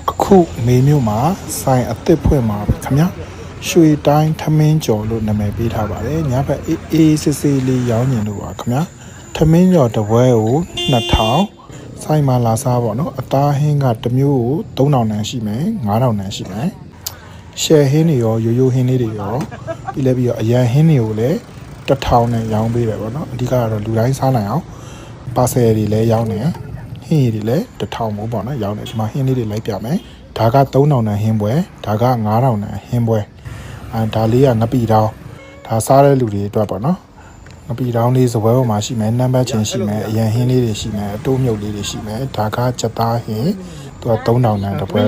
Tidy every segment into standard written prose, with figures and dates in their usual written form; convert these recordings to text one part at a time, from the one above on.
အခုမေမျိုးမှာဆိုင်အသစ်ဖွင့်မှာပြီခင်ဗျာရွှေတိုင်းထမင်းကျော်လို့နာမည်ပေးထားပါတယ်ညဘက်အေးစစ်စစ်လေးရောင်းညင်လို့ပါခင်ဗျာထမင်းကျော်တစ်ပွဲကို2000ဆိုင်မှာလာစားပေါ့နော်အသားဟင်းကတစ်မျိုးကို3000တန်ရှိမယ်9000တန်ရှိမယ်ရှယ်ဟင်းတွေရောရိုးရိုးဟင်းလေးတွေရောပြီးလည်းပြီးတော့အရန်ဟင်းတွေကိုလည်း1000နဲ့ရောင်းပေးတယ်ပေါ့နော်အဓိကကတော့လူတိုင်းစားနိုင်အောင်ပါဆယ်တွေလည်းရောင်းတယ်ဟင်းတွေလည်း1000မို့ပေါ့နော်ရောင်းတယ်ဒီမှာဟင်းလေးတွေလိုက်ပြမယ်ဒါက3000တန်ဟင်းပွဲဒါက9000တန်ဟင်းပွဲဒါလေးကငပိတောင်းဒါစားတဲ့လူတွေအတွက်ပေါ့နော်ငပိတောင်းလေးစပွဲပေါ်မှာရှိမယ်နံပါတ်ချင်းရှိမယ်အရန်ဟင်းလေးတွေရှိမယ်အတိုးမြုပ်လေးတွေရှိမယ်ဒါကကြက်သားဟင်းသူက3000တန်တစ်ပွဲ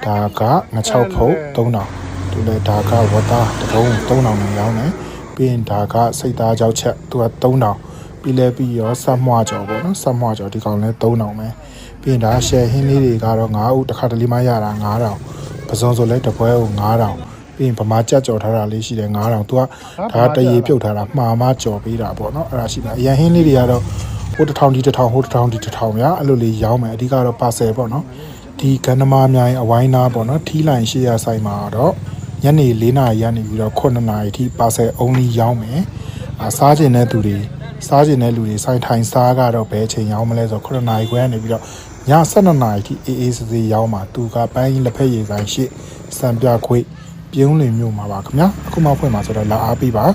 ဒါကငချောက်ဖုတ်3000သူလည်းဒါကဝတ်သားတစ်ပုံး3000တန်ရောင်းတယ်ပြီးရင်ဒါကစိတ်သားကြောက်ချက်သူက3000ပြီးလဲပြီးရောဆက်မွားကြော်ပေါ့နော်ဆက်မွားကြော်ဒီကောင်လဲ3000ပဲပြီးရင်ဒါရှယ်ဟင်းလေးတွေကတော့9ဦးတစ်ခါတလေမှရတာ9000ပစုံဆိုလဲတစ်ပွဲကို9000ပြီးရင်ဗမာကြက်ကြော်ထားတာလေးရှိတယ်9000သူကဒါတရေပြုတ်ထားတာမှားမကြော်ပေးတာပေါ့နော်အဲ့ဒါရှိပါအရန်ဟင်းလေးတွေကတော့ဟို1000ဒီ1000ဟို1000ဒီ1000ဗျာအဲ့လိုလေးရောင်းမယ်အဓိကတော့ပါဆယ်ပေါ့နော်ဒီကန္နမာမြိုင်အဝိုင်းသားပေါ့နော်ထီးလိုင်ရှေ့ရဆိုင်မှာတော့ညနေ4နာရီကနေပြီးတော့9နာရီထိပါဆယ် only ရောင်းမယ်စားကျင်တဲ့သူတွေစားကျင်တဲ့လူတွေဆိုင်ထိုင်စားကတော့ဘယ်ချိန်ရောင်းမလဲဆို9နာရီခွဲကနေပြီးတော့ည12နာရီထိအေးအေးဆေးဆေးရောင်းမှာသူကပန်းလက်ဖက်ရည်ဆိုင်ရှေ့စံပြခွေပြုံးလင်မြို့မှာပါခင်ဗျာအခုမှဖွင့်မှာဆိုတော့လာအားပေးပါ